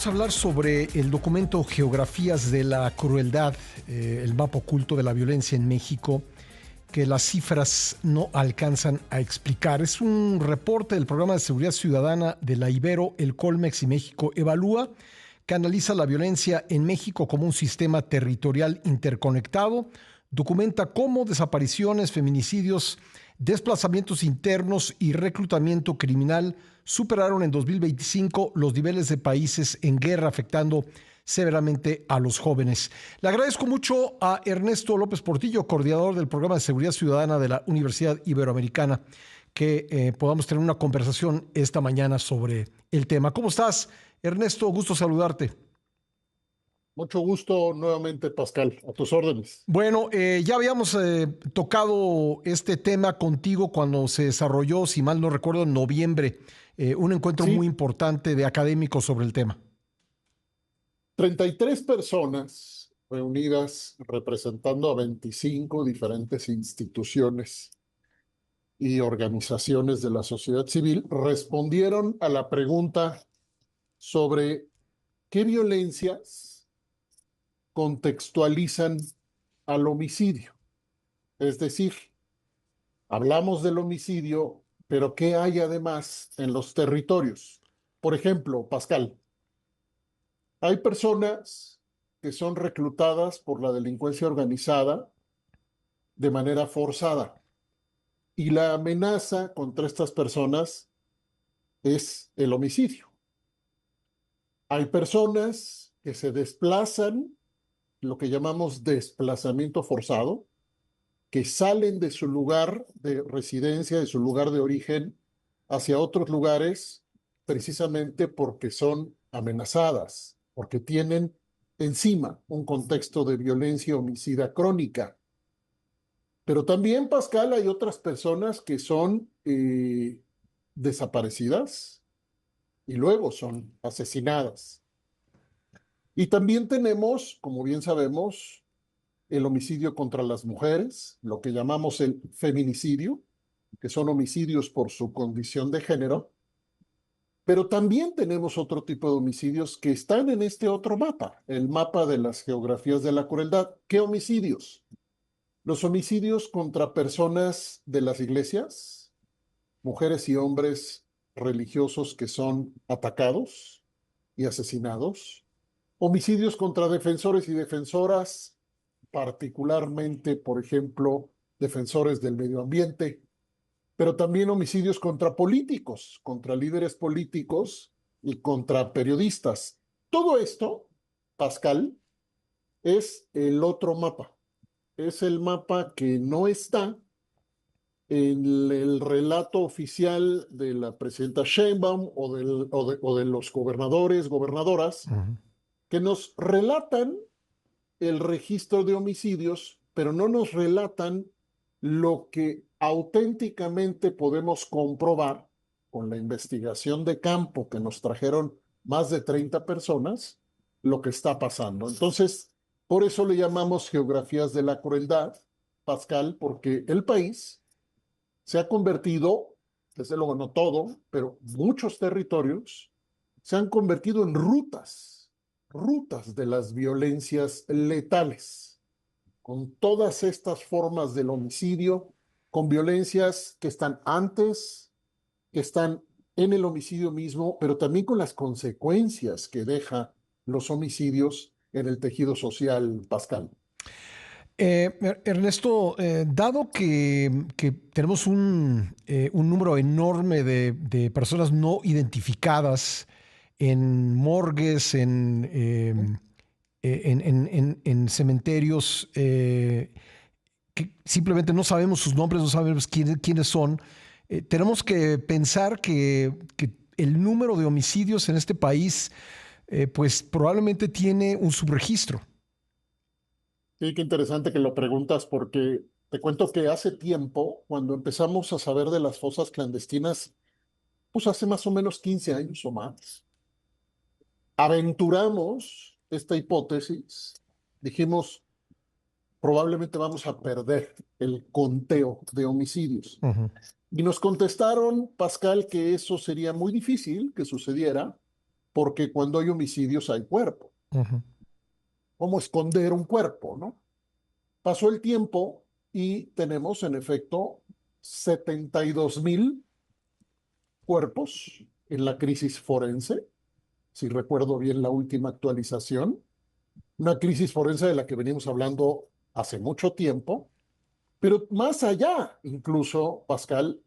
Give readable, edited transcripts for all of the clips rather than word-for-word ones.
Vamos a hablar sobre el documento Geografías de la Crueldad, el mapa oculto de la violencia en México, que las cifras no alcanzan a explicar. Es un reporte del Programa de Seguridad Ciudadana de la Ibero, el Colmex y México Evalúa, que analiza la violencia en México como un sistema territorial interconectado, documenta cómo desapariciones, feminicidios, desplazamientos internos y reclutamiento criminal superaron en 2025 los niveles de países en guerra, afectando severamente a los jóvenes. Le agradezco mucho a Ernesto López Portillo, coordinador del Programa de Seguridad Ciudadana de la Universidad Iberoamericana, que podamos tener una conversación esta mañana sobre el tema. ¿Cómo estás, Ernesto? Gusto saludarte. Mucho gusto nuevamente, Pascal, a tus órdenes. Bueno, ya habíamos tocado este tema contigo cuando se desarrolló, si mal no recuerdo, en noviembre, un encuentro muy Sí, importante de académicos sobre el tema. 33 personas reunidas representando a 25 diferentes instituciones y organizaciones de la sociedad civil respondieron a la pregunta sobre qué violencias contextualizan al homicidio. Es decir, hablamos del homicidio, pero ¿qué hay además en los territorios? Por ejemplo, Pascal, hay personas que son reclutadas por la delincuencia organizada de manera forzada y la amenaza contra estas personas es el homicidio. Hay personas que se desplazan, lo que llamamos desplazamiento forzado, que salen de su lugar de residencia, de su lugar de origen, hacia otros lugares, precisamente porque son amenazadas, porque tienen encima un contexto de violencia homicida crónica. Pero también, Pascal, hay otras personas que son desaparecidas y luego son asesinadas. Y también tenemos, como bien sabemos, el homicidio contra las mujeres, lo que llamamos el feminicidio, que son homicidios por su condición de género, pero también tenemos otro tipo de homicidios que están en este otro mapa, el mapa de las geografías de la crueldad. ¿Qué homicidios? Los homicidios contra personas de las iglesias, mujeres y hombres religiosos que son atacados y asesinados, homicidios contra defensores y defensoras, particularmente, por ejemplo, defensores del medio ambiente, pero también homicidios contra políticos, contra líderes políticos y contra periodistas. Todo esto, Pascal, es el otro mapa. Es el mapa que no está en el relato oficial de la presidenta Sheinbaum o de los gobernadores, gobernadoras, Uh-huh. que nos relatan el registro de homicidios, pero no nos relatan lo que auténticamente podemos comprobar con la investigación de campo que nos trajeron más de 30 personas, lo que está pasando. Entonces, por eso le llamamos geografías de la crueldad, Pascal, porque el país se ha convertido, desde luego no todo, pero muchos territorios se han convertido en rutas de las violencias letales, con todas estas formas del homicidio, con violencias que están antes, que están en el homicidio mismo, pero también con las consecuencias que deja los homicidios en el tejido social, Pascal. Ernesto, dado que tenemos un número enorme de personas no identificadas en morgues, en cementerios, que simplemente no sabemos sus nombres, no sabemos quiénes son, tenemos que pensar que el número de homicidios en este país, pues probablemente tiene un subregistro. Sí, qué interesante que lo preguntas porque te cuento que hace tiempo, cuando empezamos a saber de las fosas clandestinas, pues hace más o menos 15 años o más, aventuramos esta hipótesis, dijimos, probablemente vamos a perder el conteo de homicidios. Uh-huh. Y nos contestaron, Pascal, que eso sería muy difícil que sucediera porque cuando hay homicidios hay cuerpo. Ujú. ¿Cómo esconder un cuerpo, no? Pasó el tiempo y tenemos, en efecto, 72,000 cuerpos en la crisis forense, si recuerdo bien la última actualización. Una crisis forense de la que venimos hablando hace mucho tiempo, pero más allá, incluso, Pascal,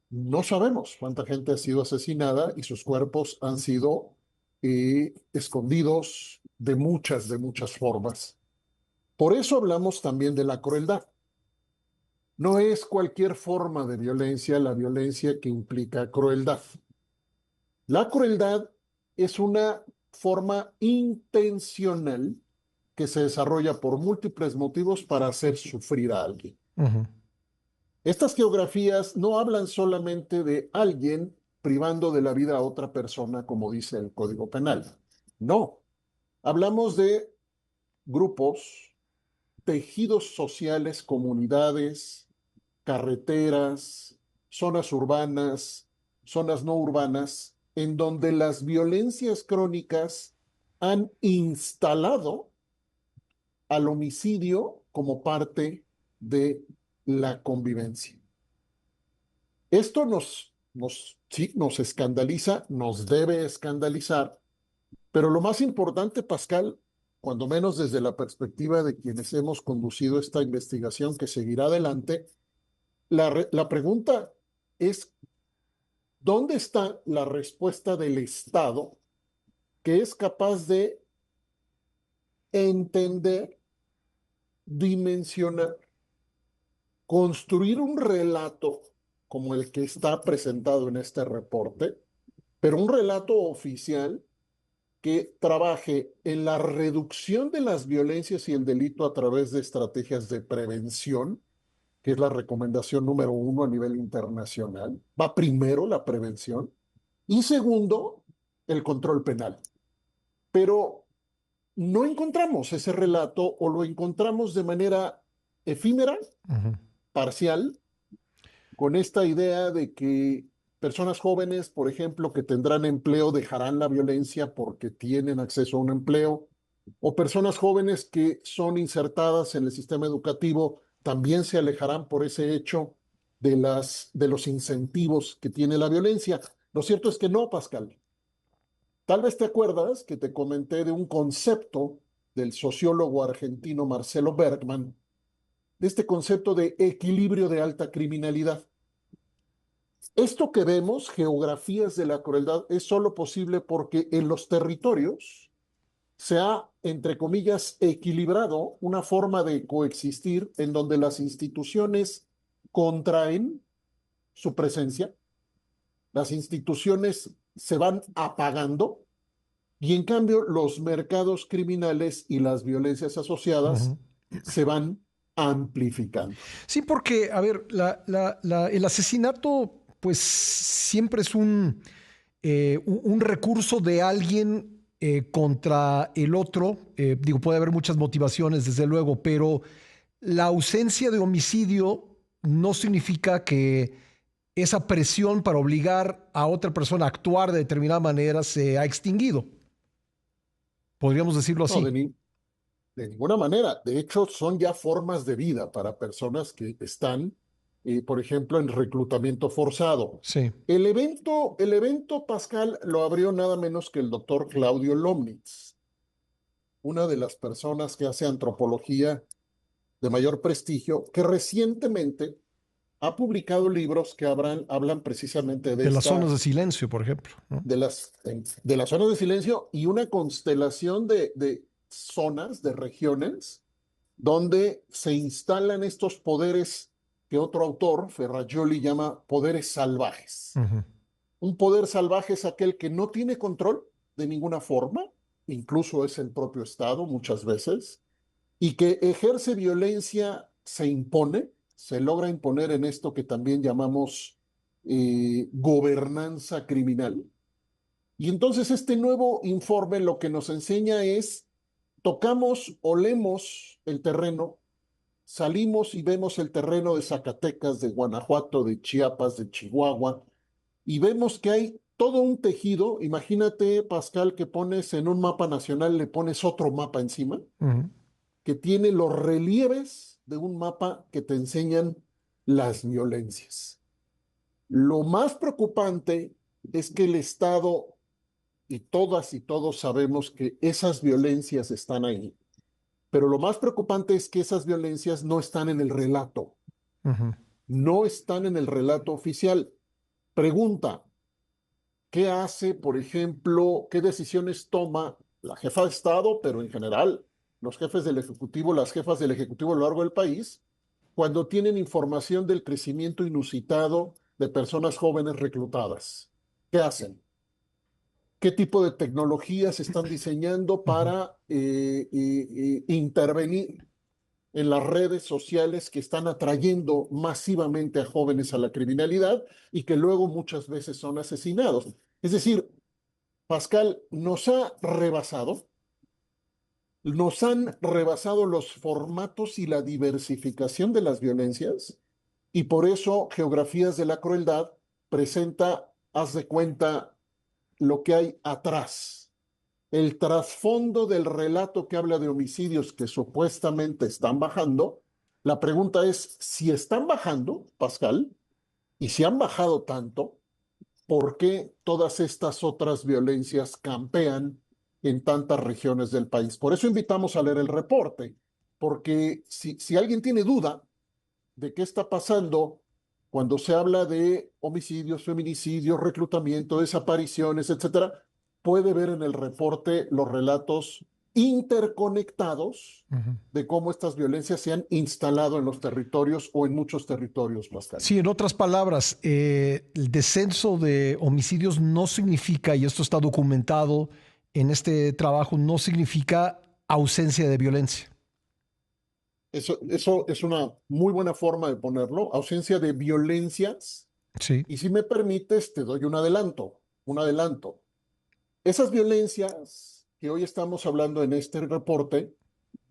no sabemos cuánta gente ha sido asesinada y sus cuerpos han sido escondidos de muchas formas. Por eso hablamos también de la crueldad. No es cualquier forma de violencia la violencia que implica crueldad. La crueldad es una forma intencional que se desarrolla por múltiples motivos para hacer sufrir a alguien. Ujú. Estas geografías no hablan solamente de alguien privando de la vida a otra persona, como dice el Código Penal. No, hablamos de grupos, tejidos sociales, comunidades, carreteras, zonas urbanas, zonas no urbanas, en donde las violencias crónicas han instalado al homicidio como parte de la convivencia. Esto sí, nos escandaliza, nos debe escandalizar, pero lo más importante, Pascal, cuando menos desde la perspectiva de quienes hemos conducido esta investigación que seguirá adelante, la pregunta es, ¿dónde está la respuesta del Estado que es capaz de entender, dimensionar, construir un relato como el que está presentado en este reporte, pero un relato oficial que trabaje en la reducción de las violencias y el delito a través de estrategias de prevención, que es la recomendación número 1 a nivel internacional? Va primero la prevención y segundo, el control penal. Pero no encontramos ese relato o lo encontramos de manera efímera, Ujú. parcial, con esta idea de que personas jóvenes, por ejemplo, que tendrán empleo, dejarán la violencia porque tienen acceso a un empleo, o personas jóvenes que son insertadas en el sistema educativo también se alejarán por ese hecho de los incentivos que tiene la violencia. Lo cierto es que no, Pascal. Tal vez te acuerdas que te comenté de un concepto del sociólogo argentino Marcelo Bergman, de este concepto de equilibrio de alta criminalidad. Esto que vemos, geografías de la crueldad, es solo posible porque en los territorios se ha, entre comillas, equilibrado una forma de coexistir en donde las instituciones contraen su presencia, las instituciones se van apagando y en cambio los mercados criminales y las violencias asociadas Ujú. se van amplificando. Sí, porque, a ver, el asesinato, pues siempre es un recurso de alguien contra el otro. Digo, puede haber muchas motivaciones, desde luego, pero la ausencia de homicidio no significa que esa presión para obligar a otra persona a actuar de determinada manera se ha extinguido. Podríamos decirlo No, así. de ninguna manera. De hecho, son ya formas de vida para personas que están, por ejemplo, en reclutamiento forzado. Sí. El evento, Pascal, lo abrió nada menos que el doctor Claudio Lomnitz, una de las personas que hace antropología de mayor prestigio, que recientemente ha publicado libros que hablan precisamente De las zonas de silencio, por ejemplo, ¿no? de las zonas de silencio y una constelación de zonas, de regiones, donde se instalan estos poderes que otro autor, Ferrajoli, llama poderes salvajes. Ujú. Un poder salvaje es aquel que no tiene control de ninguna forma, incluso es el propio Estado muchas veces, y que ejerce violencia, se impone, se logra imponer en esto que también llamamos gobernanza criminal. Y entonces este nuevo informe lo que nos enseña es, tocamos, olemos el terreno, salimos y vemos el terreno de Zacatecas, de Guanajuato, de Chiapas, de Chihuahua, y vemos que hay todo un tejido. Imagínate, Pascal, que pones en un mapa nacional, le pones otro mapa encima, que tiene los relieves de un mapa que te enseñan las violencias. Lo más preocupante es que el Estado, y todas y todos sabemos que esas violencias están ahí, pero lo más preocupante es que esas violencias no están en el relato, no están en el relato oficial. Pregunta, ¿qué hace, por ejemplo, qué decisiones toma la jefa de Estado, pero en general los jefes del Ejecutivo, las jefas del Ejecutivo a lo largo del país, cuando tienen información del crecimiento inusitado de personas jóvenes reclutadas? ¿Qué hacen? ¿Qué tipo de tecnologías están diseñando para intervenir en las redes sociales que están atrayendo masivamente a jóvenes a la criminalidad y que luego muchas veces son asesinados? Es decir, Pascal, nos han rebasado los formatos y la diversificación de las violencias, y por eso Geografías de la Crueldad presenta, haz de cuenta, lo que hay atrás, el trasfondo del relato que habla de homicidios que supuestamente están bajando. La pregunta es, si están bajando, Pascal, y si han bajado tanto, ¿por qué todas estas otras violencias campean en tantas regiones del país? Por eso invitamos a leer el reporte, porque si alguien tiene duda de qué está pasando cuando se habla de homicidios, feminicidios, reclutamiento, desapariciones, etcétera, puede ver en el reporte los relatos interconectados de cómo estas violencias se han instalado en los territorios o en muchos territorios, Pascal. Sí, en otras palabras, el descenso de homicidios no significa, y esto está documentado en este trabajo, no significa ausencia de violencia. Eso es una muy buena forma de ponerlo, ausencia de violencias. Sí. Y si me permites, te doy un adelanto. Esas violencias que hoy estamos hablando en este reporte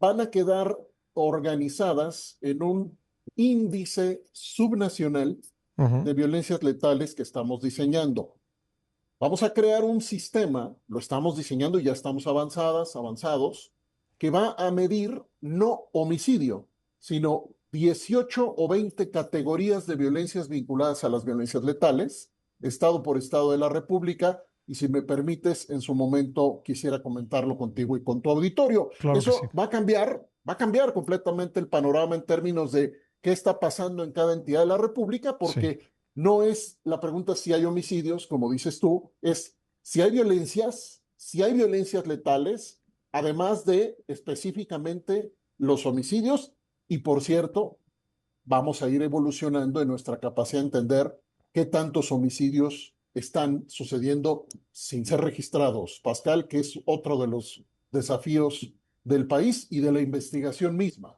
van a quedar organizadas en un índice subnacional de violencias letales que estamos diseñando. Vamos a crear un sistema, lo estamos diseñando y ya estamos avanzados, que va a medir no homicidio, sino 18 o 20 categorías de violencias vinculadas a las violencias letales, estado por estado de la República. Y si me permites, en su momento quisiera comentarlo contigo y con tu auditorio. Claro que sí. Eso va a cambiar completamente el panorama en términos de qué está pasando en cada entidad de la República, porque no es la pregunta si hay homicidios, como dices tú, es si hay violencias letales, además de específicamente los homicidios. Y por cierto, vamos a ir evolucionando en nuestra capacidad de entender qué tantos homicidios están sucediendo sin ser registrados, Pascal, que es otro de los desafíos del país y de la investigación misma.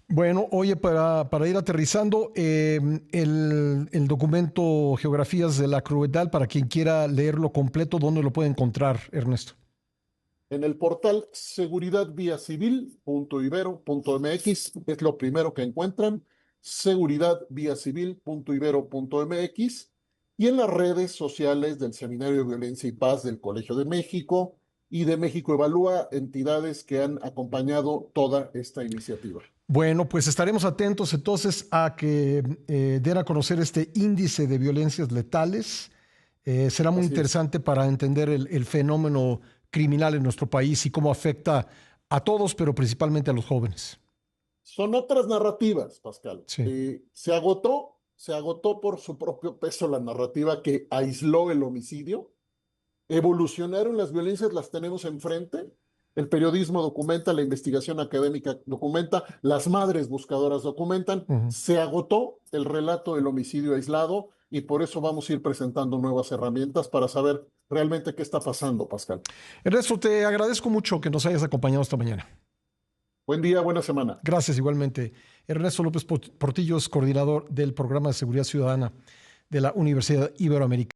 Bueno, oye, para ir aterrizando, el documento Geografías de la Crueldad, para quien quiera leerlo completo, ¿dónde lo puede encontrar, Ernesto? En el portal seguridadviacivil.ibero.mx es lo primero que encuentran, seguridadviacivil.ibero.mx, y en las redes sociales del Seminario de Violencia y Paz del Colegio de México y de México Evalúa, entidades que han acompañado toda esta iniciativa. Bueno, pues estaremos atentos entonces a que den a conocer este índice de violencias letales. Será muy interesante para entender el fenómeno criminal en nuestro país y cómo afecta a todos, pero principalmente a los jóvenes. Son otras narrativas, Pascal. Sí. Se agotó por su propio peso la narrativa que aisló el homicidio. Evolucionaron las violencias, las tenemos enfrente. El periodismo documenta, la investigación académica documenta, las madres buscadoras documentan. Se agotó el relato del homicidio aislado y por eso vamos a ir presentando nuevas herramientas para saber realmente qué está pasando, Pascal. Ernesto, te agradezco mucho que nos hayas acompañado esta mañana. Buen día, buena semana. Gracias, igualmente. Ernesto López Portillo es coordinador del Programa de Seguridad Ciudadana de la Universidad Iberoamericana.